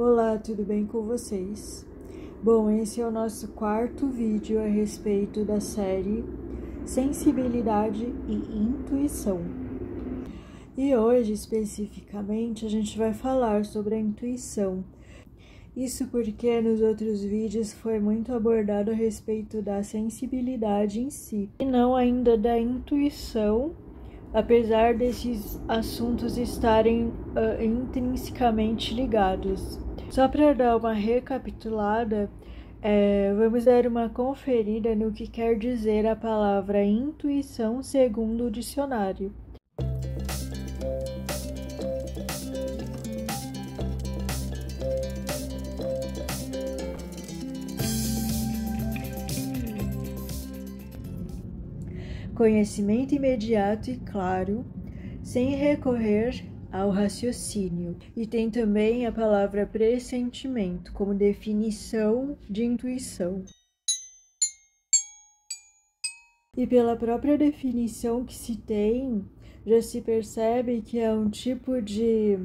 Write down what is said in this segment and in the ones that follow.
Olá, tudo bem com vocês? Bom, esse é o nosso quarto vídeo a respeito da série Sensibilidade e Intuição. E hoje, especificamente, a gente vai falar sobre a intuição. Isso porque nos outros vídeos foi muito abordado a respeito da sensibilidade em si, e não ainda da intuição, apesar desses assuntos estarem intrinsecamente ligados. Só para dar uma recapitulada, vamos dar uma conferida no que quer dizer a palavra intuição segundo o dicionário. Conhecimento imediato e claro, sem recorrer ao raciocínio. E tem também a palavra pressentimento como definição de intuição. E pela própria definição que se tem, já se percebe que é um tipo de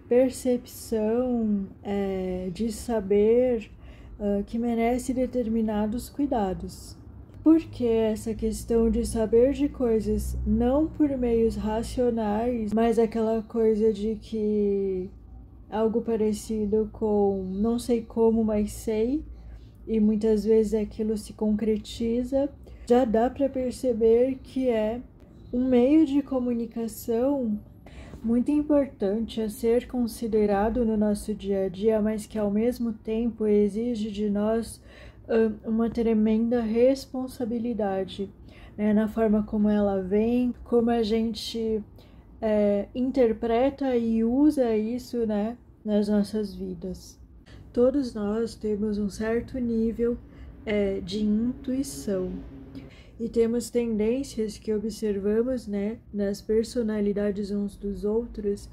percepção, de saber que merece determinados cuidados. Porque essa questão de saber de coisas não por meios racionais, mas aquela coisa de que algo parecido com não sei como, mas sei, e muitas vezes aquilo se concretiza, já dá para perceber que é um meio de comunicação muito importante a ser considerado no nosso dia a dia, mas que ao mesmo tempo exige de nós uma tremenda responsabilidade, né, na forma como ela vem, como a gente interpreta e usa isso, né, nas nossas vidas. Todos nós temos um certo nível de intuição e temos tendências que observamos, né, nas personalidades uns dos outros,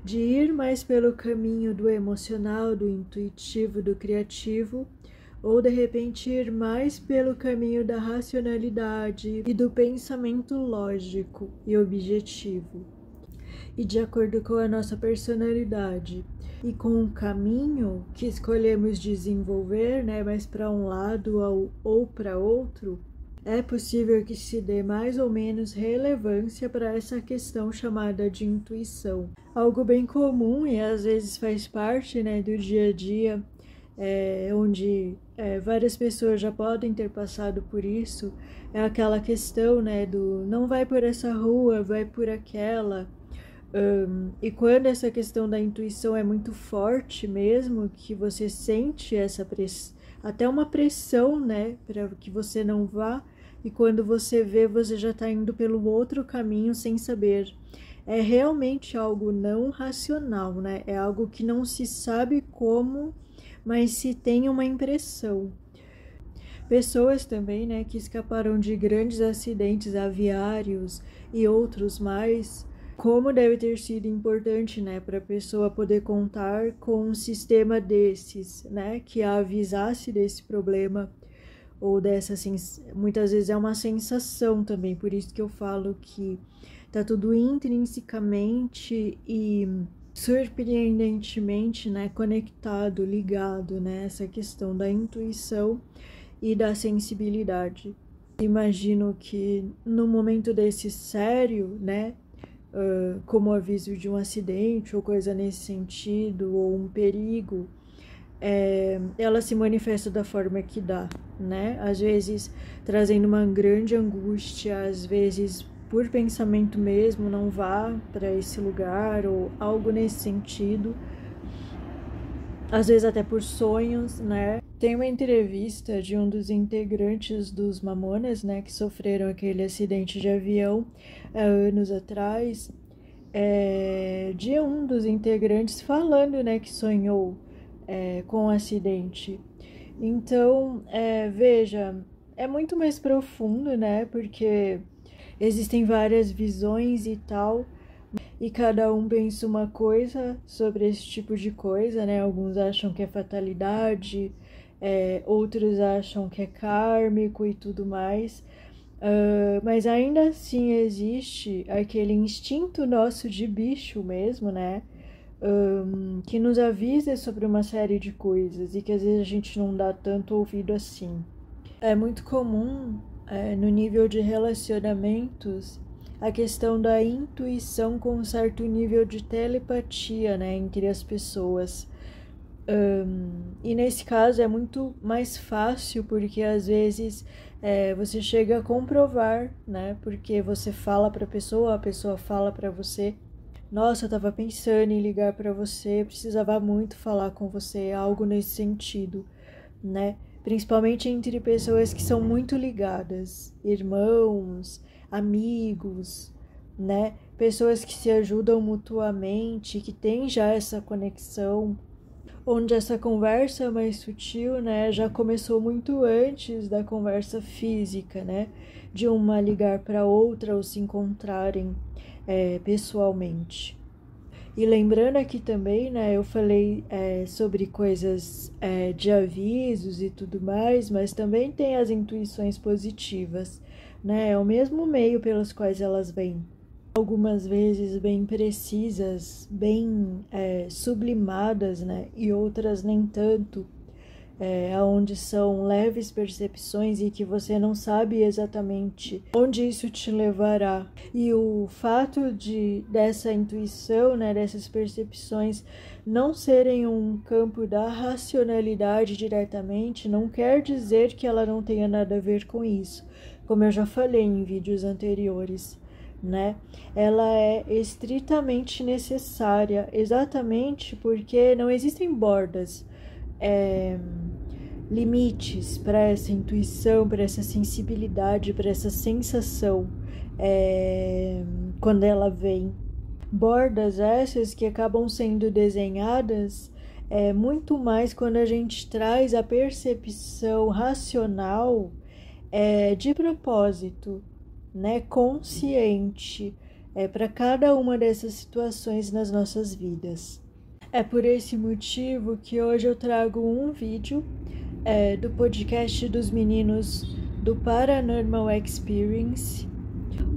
de ir mais pelo caminho do emocional, do intuitivo, do criativo, ou de repente ir mais pelo caminho da racionalidade e do pensamento lógico e objetivo. E de acordo com a nossa personalidade e com o caminho que escolhemos desenvolver, né, mais para um lado ou para outro, é possível que se dê mais ou menos relevância para essa questão chamada de intuição. Algo bem comum e às vezes faz parte, né, do dia a dia, onde várias pessoas já podem ter passado por isso, é aquela questão, né, do não vai por essa rua, vai por aquela. E quando essa questão da intuição é muito forte mesmo, que você sente essa até uma pressão, né, para que você não vá, e quando você vê, você já está indo pelo outro caminho sem saber. É realmente algo não racional, né? É algo que não se sabe como, mas se tem uma impressão. Pessoas também, né, que escaparam de grandes acidentes aviários e outros mais, como deve ter sido importante, né, para a pessoa poder contar com um sistema desses, né, que a avisasse desse problema ou muitas vezes é uma sensação também, por isso que eu falo que tá tudo intrinsecamente e surpreendentemente, né, conectado, ligado, né, essa questão da intuição e da sensibilidade. Imagino que no momento desse sério, né, como aviso de um acidente ou coisa nesse sentido, ou um perigo, ela se manifesta da forma que dá, né? Às vezes trazendo uma grande angústia, às vezes por pensamento mesmo, não vá para esse lugar ou algo nesse sentido, às vezes até por sonhos, né? Tem uma entrevista de um dos integrantes dos Mamonas, né, que sofreram aquele acidente de avião há anos atrás, de um dos integrantes falando, né, que sonhou com o acidente. Então, veja, é muito mais profundo, né, porque existem várias visões e tal, e cada um pensa uma coisa sobre esse tipo de coisa, né? Alguns acham que é fatalidade, outros acham que é kármico e tudo mais. Mas ainda assim existe aquele instinto nosso de bicho mesmo, né? que nos avisa sobre uma série de coisas e que às vezes a gente não dá tanto ouvido assim. É muito comum, no nível de relacionamentos, a questão da intuição com um certo nível de telepatia, né, entre as pessoas. E nesse caso é muito mais fácil, porque às vezes você chega a comprovar, né? Porque você fala para a pessoa fala para você: nossa, eu tava pensando em ligar para você, precisava muito falar com você, algo nesse sentido, né? Principalmente entre pessoas que são muito ligadas, irmãos, amigos, né? Pessoas que se ajudam mutuamente, que têm já essa conexão, onde essa conversa mais sutil, né, já começou muito antes da conversa física, né, de uma ligar para outra ou se encontrarem pessoalmente. E lembrando aqui também, né, eu falei sobre coisas de avisos e tudo mais, mas também tem as intuições positivas, né, é o mesmo meio pelos quais elas vêm. Algumas vezes bem precisas, bem sublimadas, né, e outras nem tanto, onde são leves percepções e que você não sabe exatamente onde isso te levará. E o fato dessa intuição, né, dessas percepções não serem um campo da racionalidade diretamente, não quer dizer que ela não tenha nada a ver com isso, como eu já falei em vídeos anteriores, né? Ela é estritamente necessária, exatamente porque não existem bordas, limites para essa intuição, para essa sensibilidade, para essa sensação quando ela vem. Bordas essas que acabam sendo desenhadas muito mais quando a gente traz a percepção racional de propósito, né, consciente, para cada uma dessas situações nas nossas vidas. É por esse motivo que hoje eu trago um vídeo do podcast dos meninos do Paranormal Experience,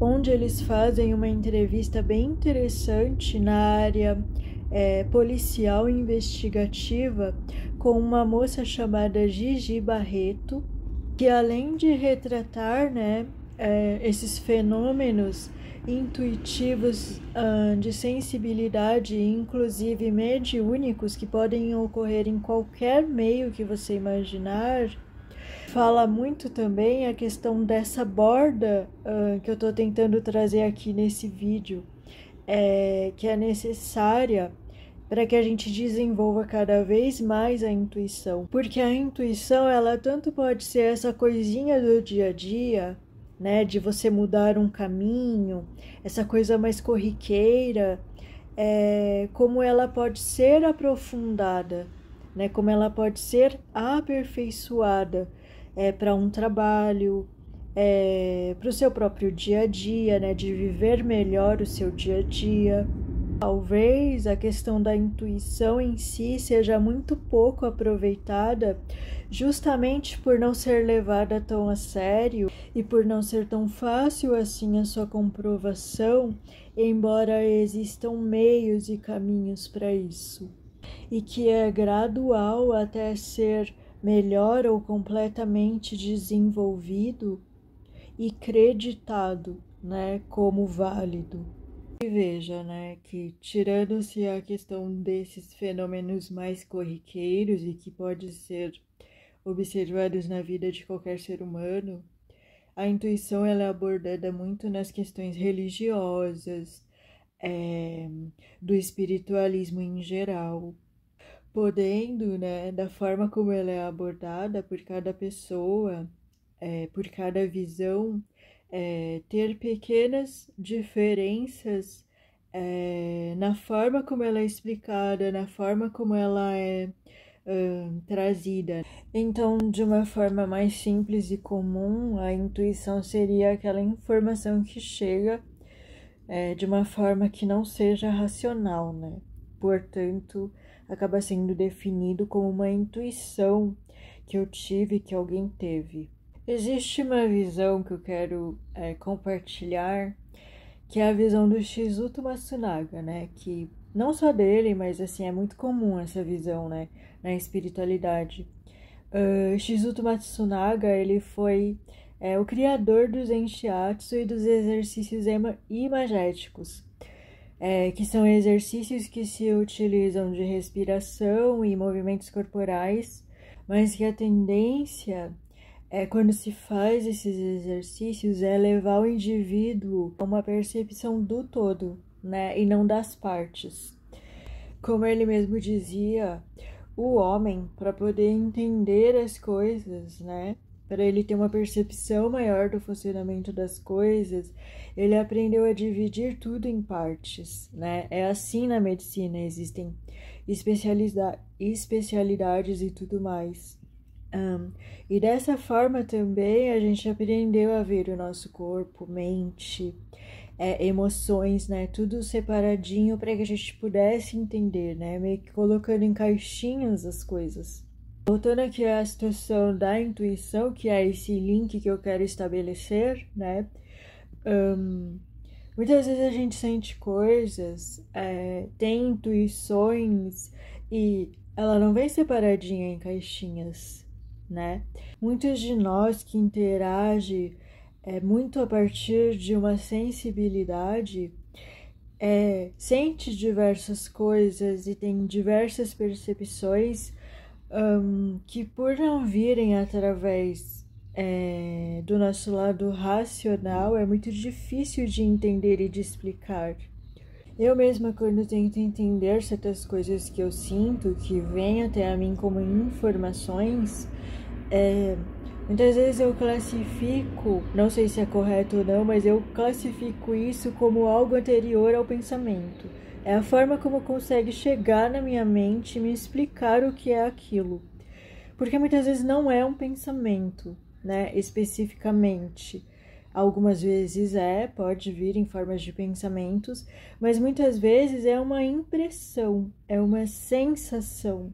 onde eles fazem uma entrevista bem interessante na área policial e investigativa com uma moça chamada Gigi Barreto, que além de retratar, né, esses fenômenos intuitivos de sensibilidade, inclusive mediúnicos, que podem ocorrer em qualquer meio que você imaginar, fala muito também a questão dessa borda que eu estou tentando trazer aqui nesse vídeo, que é necessária para que a gente desenvolva cada vez mais a intuição. Porque a intuição, ela tanto pode ser essa coisinha do dia a dia, né, de você mudar um caminho, essa coisa mais corriqueira, como ela pode ser aprofundada, né, como ela pode ser aperfeiçoada para um trabalho, para o seu próprio dia a dia, né, de viver melhor o seu dia a dia. Talvez a questão da intuição em si seja muito pouco aproveitada, justamente por não ser levada tão a sério e por não ser tão fácil assim a sua comprovação, embora existam meios e caminhos para isso, e que é gradual até ser melhor ou completamente desenvolvido e creditado, né, como válido. E veja, né, que tirando-se a questão desses fenômenos mais corriqueiros e que pode ser observados na vida de qualquer ser humano, a intuição ela é abordada muito nas questões religiosas, do espiritualismo em geral, podendo, né, da forma como ela é abordada por cada pessoa, por cada visão, ter pequenas diferenças na forma como ela é explicada, na forma como ela é trazida. Então, de uma forma mais simples e comum, a intuição seria aquela informação que chega de uma forma que não seja racional, né? Portanto, acaba sendo definido como uma intuição que eu tive, que alguém teve. Existe uma visão que eu quero compartilhar, que é a visão do Shizuto Matsunaga, né? Que não só dele, mas assim, é muito comum essa visão, né, na espiritualidade. Shizuto Matsunaga, ele foi o criador do Zen Shiatsu e dos exercícios imagéticos, que são exercícios que se utilizam de respiração e movimentos corporais, mas que a tendência quando se faz esses exercícios é levar o indivíduo a uma percepção do todo, né, e não das partes. Como ele mesmo dizia, o homem, para poder entender as coisas, né, para ele ter uma percepção maior do funcionamento das coisas, ele aprendeu a dividir tudo em partes, né? É assim na medicina, existem especialidades e tudo mais. E dessa forma também a gente aprendeu a ver o nosso corpo, mente, emoções, né? Tudo separadinho para que a gente pudesse entender, né? Meio que colocando em caixinhas as coisas. Voltando aqui à situação da intuição, que é esse link que eu quero estabelecer, né? Muitas vezes a gente sente coisas, tem intuições e ela não vem separadinha em caixinhas, né? Muitos de nós que interagem muito a partir de uma sensibilidade sente diversas coisas e tem diversas percepções que por não virem através do nosso lado racional é muito difícil de entender e de explicar. Eu mesma, quando tento entender certas coisas que eu sinto, que vêm até a mim como informações, muitas vezes eu classifico, não sei se é correto ou não, mas eu classifico isso como algo anterior ao pensamento. É a forma como consegue chegar na minha mente e me explicar o que é aquilo. Porque muitas vezes não é um pensamento, né, especificamente. Algumas vezes pode vir em formas de pensamentos, mas muitas vezes é uma impressão, é uma sensação.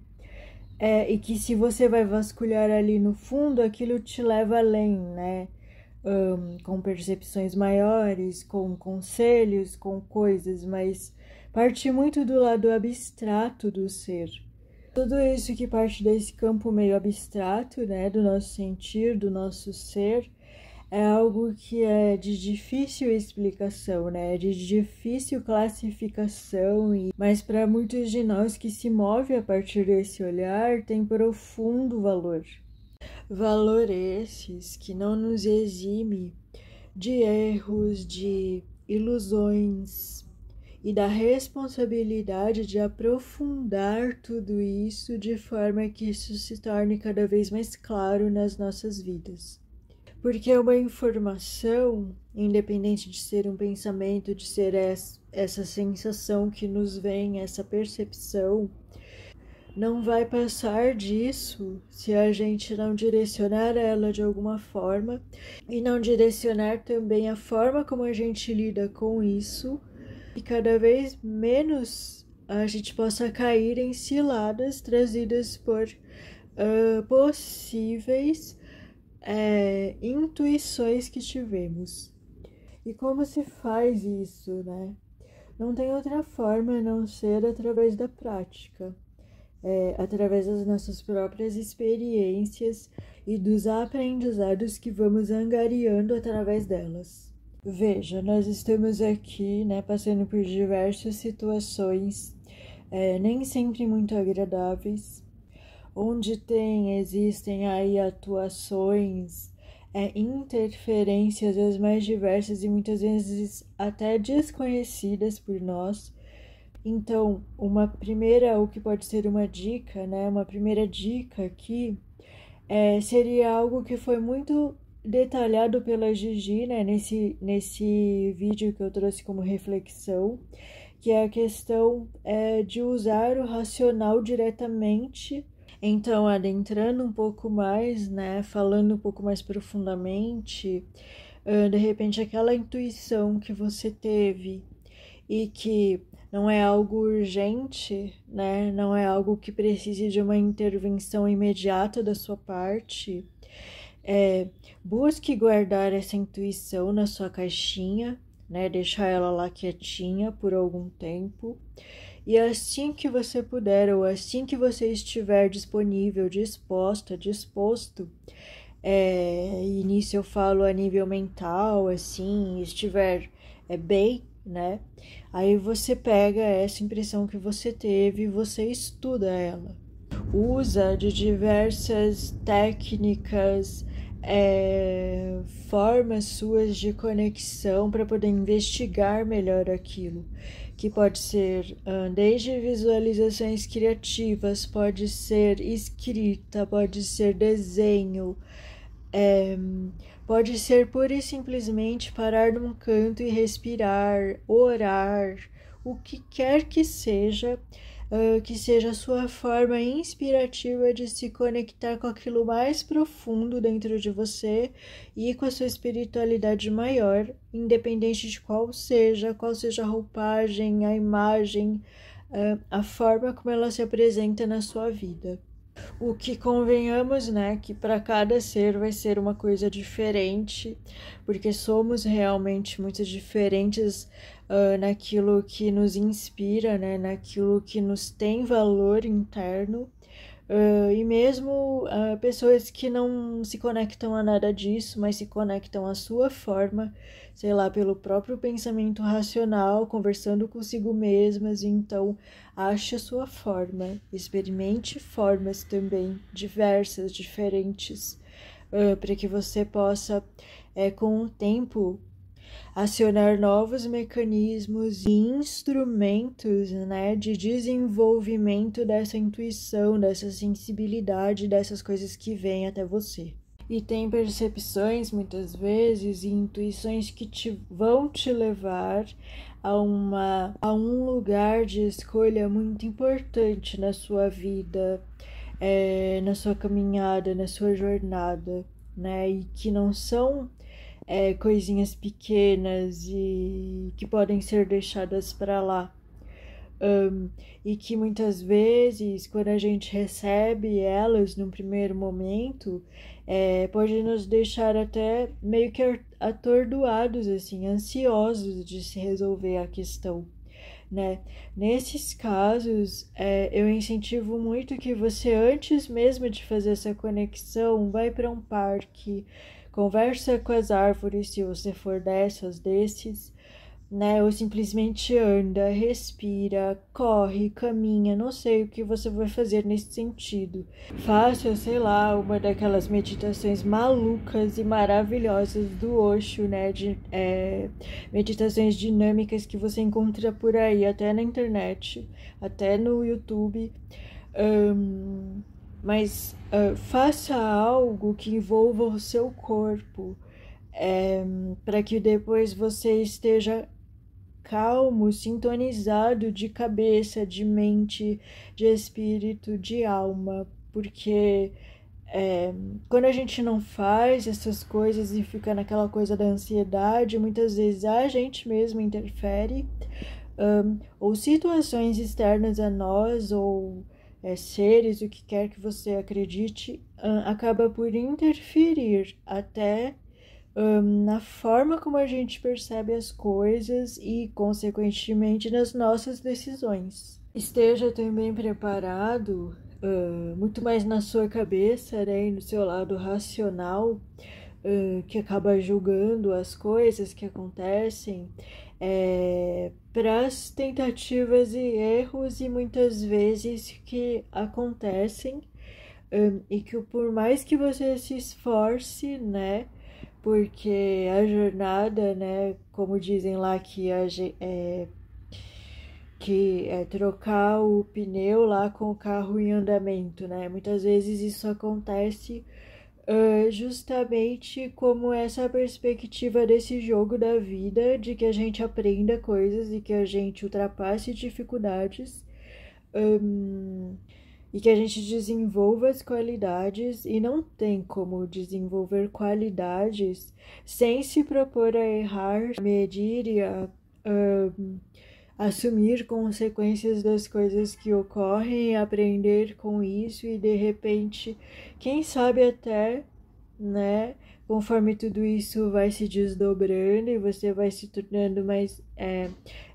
E que se você vai vasculhar ali no fundo, aquilo te leva além, né? Com percepções maiores, com conselhos, com coisas, mas parte muito do lado abstrato do ser. Tudo isso que parte desse campo meio abstrato, né, do nosso sentir, do nosso ser, é algo que é de difícil explicação, né, de difícil classificação, mas para muitos de nós que se move a partir desse olhar, tem profundo valor. Valor esses que não nos exime de erros, de ilusões, e da responsabilidade de aprofundar tudo isso de forma que isso se torne cada vez mais claro nas nossas vidas. Porque uma informação, independente de ser um pensamento, de ser essa sensação que nos vem, essa percepção, não vai passar disso se a gente não direcionar ela de alguma forma e não direcionar também a forma como a gente lida com isso, e cada vez menos a gente possa cair em ciladas trazidas por possíveis intuições que tivemos. E como se faz isso, né? Não tem outra forma a não ser através da prática, através das nossas próprias experiências e dos aprendizados que vamos angariando através delas. Veja, nós estamos aqui, né, passando por diversas situações, nem sempre muito agradáveis, onde existem aí atuações, interferências as mais diversas e muitas vezes até desconhecidas por nós. Então, o que pode ser uma dica, né, uma primeira dica aqui, seria algo que foi muito detalhado pela Gigi, né, nesse vídeo que eu trouxe como reflexão, que é a questão de usar o racional diretamente. Então, adentrando um pouco mais, né, falando um pouco mais profundamente, de repente aquela intuição que você teve e que não é algo urgente, né, não é algo que precise de uma intervenção imediata da sua parte, busque guardar essa intuição na sua caixinha, né? Deixar ela lá quietinha por algum tempo E assim que você puder, ou assim que você estiver disponível, disposta, disposto, e nisso eu falo a nível mental, assim, estiver bem, né? Aí você pega essa impressão que você teve e você estuda ela. Usa de diversas técnicas, formas suas de conexão para poder investigar melhor aquilo, que pode ser desde visualizações criativas, pode ser escrita, pode ser desenho, pode ser pura e simplesmente parar num canto e respirar, orar, o que quer que seja a sua forma inspirativa de se conectar com aquilo mais profundo dentro de você e com a sua espiritualidade maior, independente de qual seja a roupagem, a imagem, a forma como ela se apresenta na sua vida. O que convenhamos, né, que para cada ser vai ser uma coisa diferente, porque somos realmente muito diferentes naquilo que nos inspira, né, naquilo que nos tem valor interno. E mesmo pessoas que não se conectam a nada disso, mas se conectam à sua forma, sei lá, pelo próprio pensamento racional, conversando consigo mesmas, então ache a sua forma, experimente formas também diversas, diferentes, para que você possa, com o tempo, acionar novos mecanismos e instrumentos, né, de desenvolvimento dessa intuição, dessa sensibilidade, dessas coisas que vêm até você. E tem percepções, muitas vezes, e intuições que vão te levar a um lugar de escolha muito importante na sua vida, na sua caminhada, na sua jornada, né? E que não são coisinhas pequenas e que podem ser deixadas para lá. E que muitas vezes, quando a gente recebe elas num primeiro momento, pode nos deixar até meio que atordoados, assim, ansiosos de se resolver a questão, né? Nesses casos, eu incentivo muito que você, antes mesmo de fazer essa conexão, vai para um parque, conversa com as árvores, se você for desses, né? Ou simplesmente anda, respira, corre, caminha, não sei o que você vai fazer nesse sentido. Faça, sei lá, uma daquelas meditações malucas e maravilhosas do Osho, né? De meditações dinâmicas que você encontra por aí, até na internet, até no YouTube. Mas faça algo que envolva o seu corpo, para que depois você esteja calmo, sintonizado de cabeça, de mente, de espírito, de alma, porque quando a gente não faz essas coisas e fica naquela coisa da ansiedade, muitas vezes a gente mesmo interfere, ou situações externas a nós, ou seres, o que quer que você acredite, acaba por interferir até na forma como a gente percebe as coisas e, consequentemente, nas nossas decisões. Esteja também preparado, muito mais na sua cabeça, né, e no seu lado racional, que acaba julgando as coisas que acontecem, para as tentativas e erros e muitas vezes que acontecem, e que por mais que você se esforce, né, porque a jornada, né, como dizem lá que é trocar o pneu lá com o carro em andamento, né? Muitas vezes isso acontece justamente como essa perspectiva desse jogo da vida, de que a gente aprenda coisas e que a gente ultrapasse dificuldades, e que a gente desenvolva as qualidades, e não tem como desenvolver qualidades sem se propor a errar, a medir e a assumir consequências das coisas que ocorrem, aprender com isso e de repente, quem sabe até né? Conforme tudo isso vai se desdobrando e você vai se tornando mais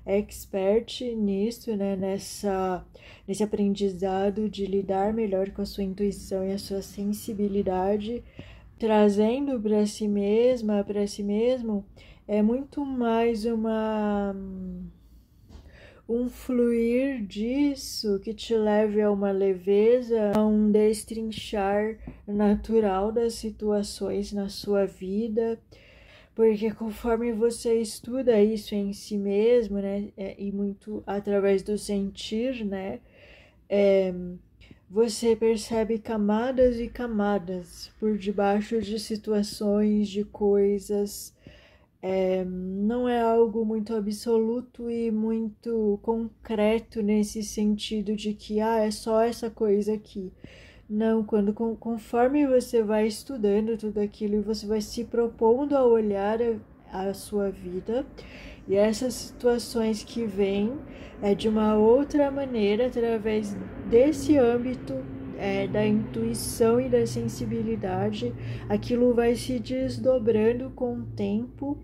expert nisso, né? Nesse aprendizado de lidar melhor com a sua intuição e a sua sensibilidade, trazendo para si mesma, para si mesmo, é muito mais um fluir disso que te leve a uma leveza, a um destrinchar natural das situações na sua vida, porque conforme você estuda isso em si mesmo, né, e muito através do sentir, né, você percebe camadas e camadas por debaixo de situações, de coisas. Não é algo muito absoluto e muito concreto nesse sentido de que é só essa coisa aqui. Não, conforme você vai estudando tudo aquilo e você vai se propondo a olhar a sua vida e essas situações que vêm de uma outra maneira através desse âmbito da intuição e da sensibilidade, aquilo vai se desdobrando com o tempo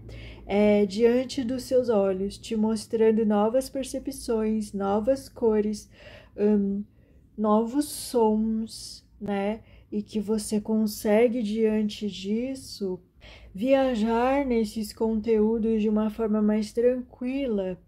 diante dos seus olhos, te mostrando novas percepções, novas cores, novos sons, né? E que você consegue, diante disso, viajar nesses conteúdos de uma forma mais tranquila,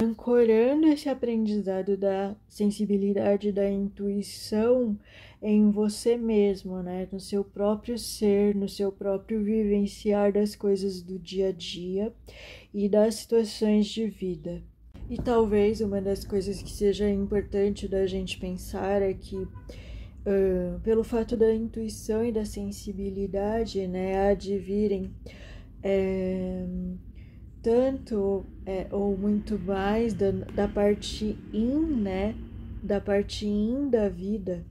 ancorando esse aprendizado da sensibilidade, da intuição em você mesmo, né? No seu próprio ser, no seu próprio vivenciar das coisas do dia a dia e das situações de vida. E talvez uma das coisas que seja importante da gente pensar é que pelo fato da intuição e da sensibilidade, né, advirem tanto ou muito mais da parte né, da parte da vida,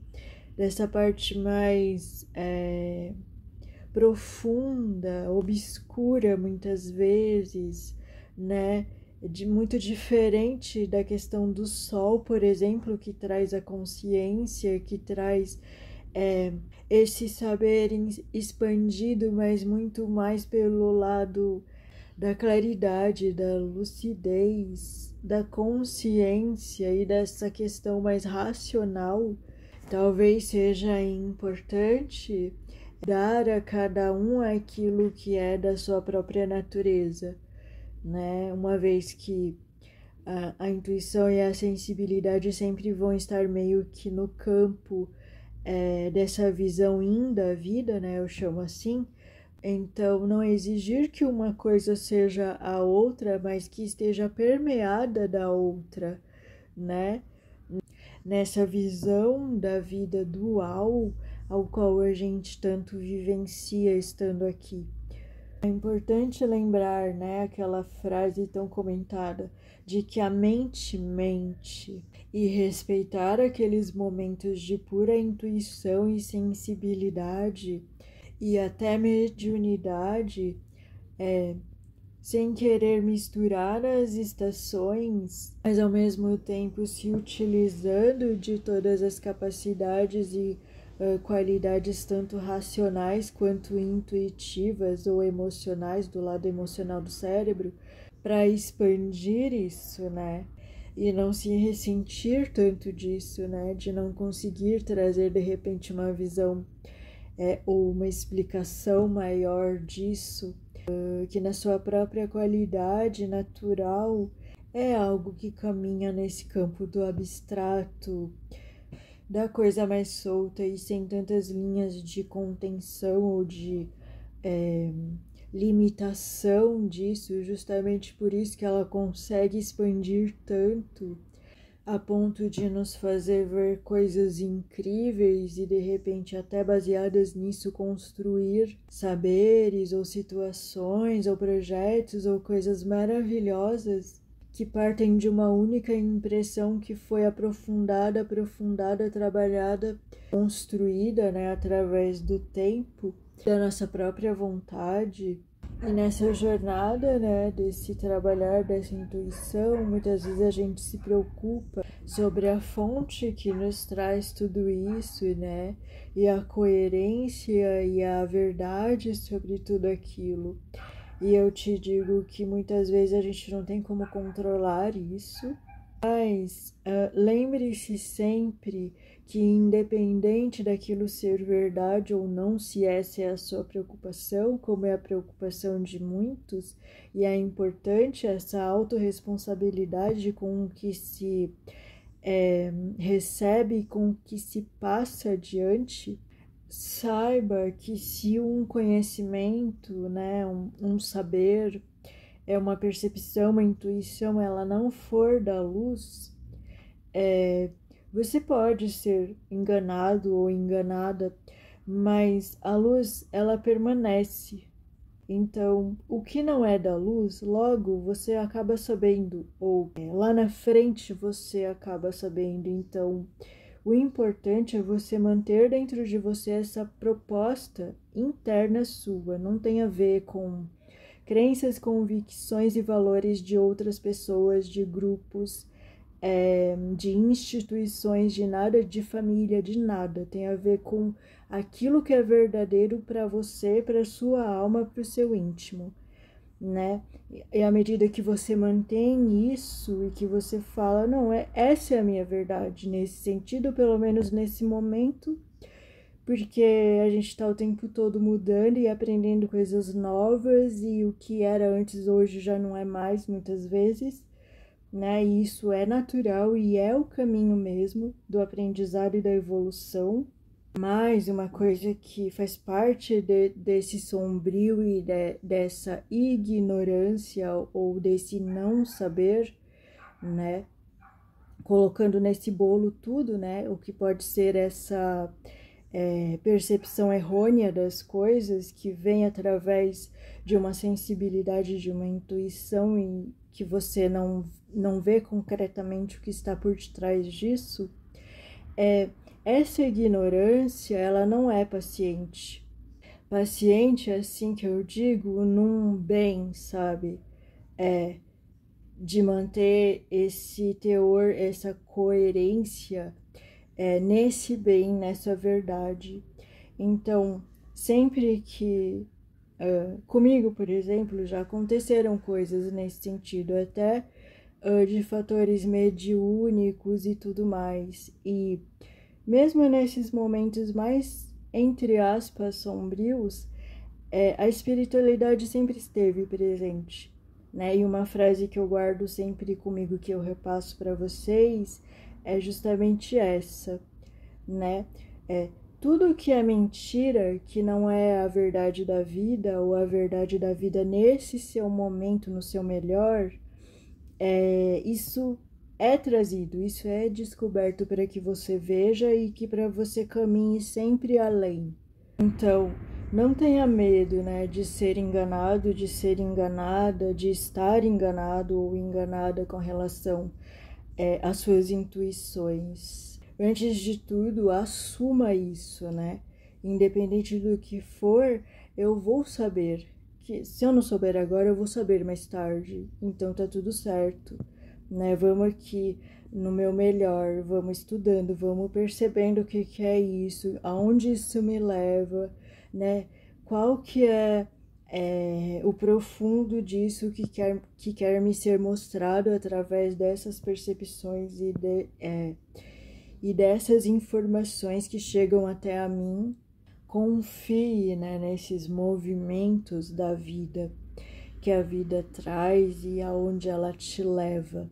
dessa parte mais profunda, obscura muitas vezes, né, muito diferente da questão do sol, por exemplo, que traz a consciência, que traz esse saber expandido, mas muito mais pelo lado da claridade, da lucidez, da consciência e dessa questão mais racional. Talvez seja importante dar a cada um aquilo que é da sua própria natureza, né? Uma vez que a intuição e a sensibilidade sempre vão estar meio que no campo dessa visão yin da vida, né? Eu chamo assim. Então, não exigir que uma coisa seja a outra, mas que esteja permeada da outra, né? Nessa visão da vida dual ao qual a gente tanto vivencia estando aqui. É importante lembrar, né, aquela frase tão comentada de que a mente mente e respeitar aqueles momentos de pura intuição e sensibilidade e até mediunidade, sem querer misturar as estações, mas ao mesmo tempo se utilizando de todas as capacidades e qualidades tanto racionais quanto intuitivas ou emocionais do lado emocional do cérebro para expandir isso, né? E não se ressentir tanto disso, né? De não conseguir trazer de repente uma visão ou uma explicação maior disso, que na sua própria qualidade natural é algo que caminha nesse campo do abstrato, da coisa mais solta e sem tantas linhas de contenção ou de limitação disso, justamente por isso que ela consegue expandir tanto a ponto de nos fazer ver coisas incríveis e de repente até baseadas nisso construir saberes ou situações ou projetos ou coisas maravilhosas que partem de uma única impressão que foi aprofundada, trabalhada, construída, né, através do tempo, da nossa própria vontade E nessa jornada, né, desse trabalhar dessa intuição, muitas vezes a gente se preocupa sobre a fonte que nos traz tudo isso, né, e a coerência e a verdade sobre tudo aquilo. E eu te digo que muitas vezes a gente não tem como controlar isso, mas lembre-se sempre que, independente daquilo ser verdade ou não, se essa é a sua preocupação, como é a preocupação de muitos, e é importante essa autorresponsabilidade com o que se recebe e com o que se passa adiante, saiba que se um conhecimento, né, um saber, é uma percepção, uma intuição, ela não for da luz, você pode ser enganado ou enganada, mas a luz, ela permanece. Então, o que não é da luz, logo você acaba sabendo, ou lá na frente você acaba sabendo. Então, o importante é você manter dentro de você essa proposta interna sua, não tem a ver com crenças, convicções e valores de outras pessoas, de grupos, de instituições, de nada, de família, de nada. Tem a ver com aquilo que é verdadeiro para você, para sua alma, para o seu íntimo, né? E à medida que você mantém isso e que você fala, não, essa é a minha verdade, nesse sentido, pelo menos nesse momento, porque a gente está o tempo todo mudando e aprendendo coisas novas, e o que era antes hoje já não é mais, muitas vezes, né? E isso é natural e é o caminho mesmo do aprendizado e da evolução. Mas uma coisa que faz parte desse sombrio e dessa ignorância ou desse não saber, né? Colocando nesse bolo tudo, né? O que pode ser essa percepção errônea das coisas que vem através de uma sensibilidade, de uma intuição e que você não vê concretamente o que está por detrás disso, essa ignorância, ela não é paciente. Paciente, assim que eu digo, num bem, sabe? De manter esse teor, essa coerência nesse bem, nessa verdade. Então, sempre que comigo, por exemplo, já aconteceram coisas nesse sentido, até de fatores mediúnicos e tudo mais. E mesmo nesses momentos mais, entre aspas, sombrios, a espiritualidade sempre esteve presente, né? E uma frase que eu guardo sempre comigo, que eu repasso para vocês, é justamente essa, né? Tudo que é mentira, que não é a verdade da vida, ou a verdade da vida nesse seu momento, no seu melhor, isso é trazido, isso é descoberto para que você veja e que para você caminhe sempre além. Então, não tenha medo, né, de ser enganado, de ser enganada, de estar enganado ou enganada com relação às suas intuições. Antes de tudo, assuma isso, né? Independente do que for, eu vou saber. Que se eu não souber agora, eu vou saber mais tarde. Então tá tudo certo, né? Vamos aqui no meu melhor, vamos estudando, vamos percebendo o que é isso, aonde isso me leva, né? Qual que é o profundo disso que quer me ser mostrado através dessas percepções e dessas informações que chegam até a mim. Confie, né, nesses movimentos da vida que a vida traz e aonde ela te leva,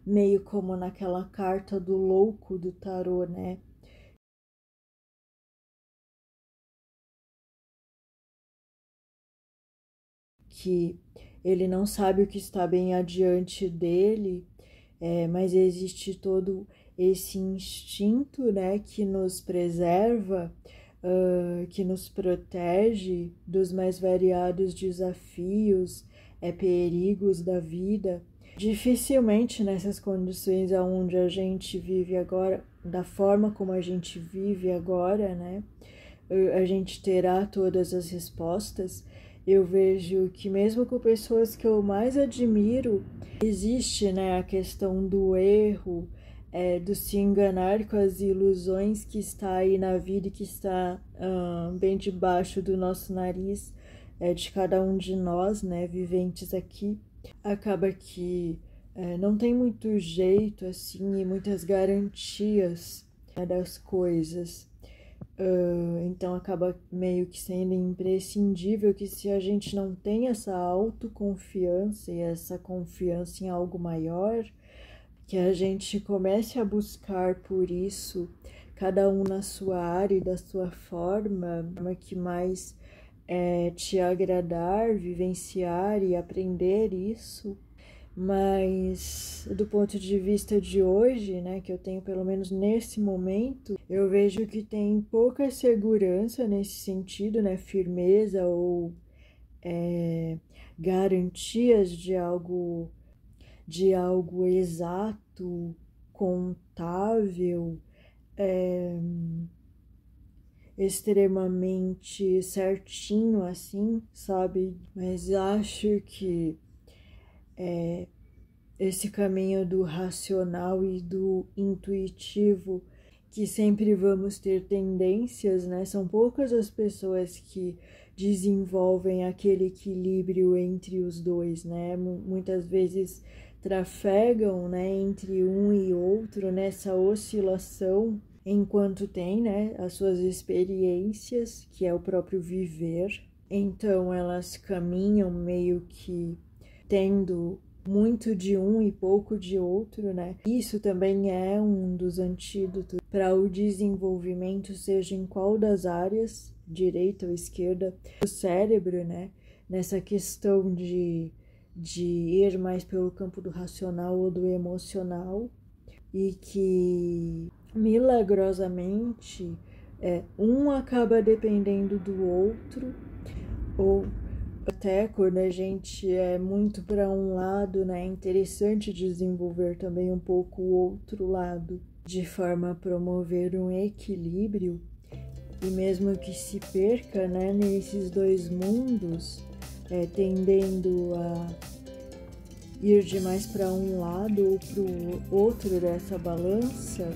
meio como naquela carta do louco do tarô, né? Que ele não sabe o que está bem adiante dele, mas existe todo esse instinto, né, que nos preserva, que nos protege dos mais variados desafios, perigos da vida. Dificilmente nessas condições aonde a gente vive agora, da forma como a gente vive agora, né, a gente terá todas as respostas. eu vejo que mesmo com pessoas que eu mais admiro, existe, né, a questão do erro, do se enganar com as ilusões que está aí na vida e que está bem debaixo do nosso nariz, de cada um de nós, né, viventes aqui. Acaba que não tem muito jeito, assim, e muitas garantias, né, das coisas. Então acaba meio que sendo imprescindível que, se a gente não tem essa autoconfiança e essa confiança em algo maior, que a gente comece a buscar por isso, cada um na sua área e da sua forma que mais te agradar, vivenciar e aprender isso. Mas do ponto de vista de hoje, né, que eu tenho pelo menos nesse momento, eu vejo que tem pouca segurança nesse sentido, né, firmeza ou garantias de algo exato, contável, extremamente certinho assim, sabe? Mas acho que esse caminho do racional e do intuitivo, que sempre vamos ter tendências, né? São poucas as pessoas que desenvolvem aquele equilíbrio entre os dois, né? Muitas vezes trafegam, né, entre um e outro nessa oscilação, enquanto tem, né, as suas experiências, que é o próprio viver. Então elas caminham meio que tendo muito de um e pouco de outro, né? Isso também é um dos antídotos para o desenvolvimento, seja em qual das áreas, direita ou esquerda, do cérebro, né? Nessa questão de ir mais pelo campo do racional ou do emocional, e que milagrosamente um acaba dependendo do outro, ou até quando a gente é muito para um lado, né, é interessante desenvolver também um pouco o outro lado, de forma a promover um equilíbrio. E mesmo que se perca, né, nesses dois mundos, tendendo a ir demais para um lado ou para o outro dessa balança,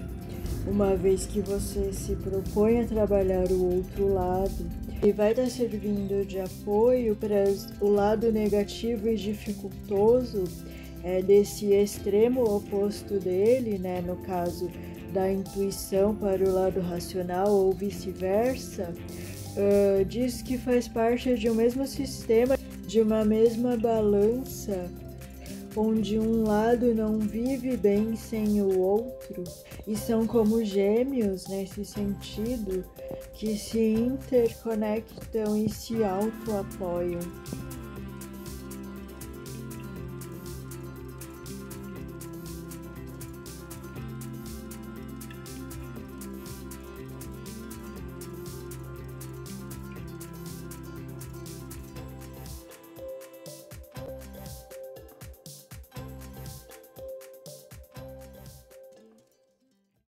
uma vez que você se propõe a trabalhar o outro lado, e vai estar servindo de apoio para o lado negativo e dificultoso desse extremo oposto dele, né, no caso da intuição para o lado racional ou vice-versa, diz que faz parte de um mesmo sistema, de uma mesma balança, onde um lado não vive bem sem o outro, e são como gêmeos nesse sentido, que se interconectam e se auto-apoiam.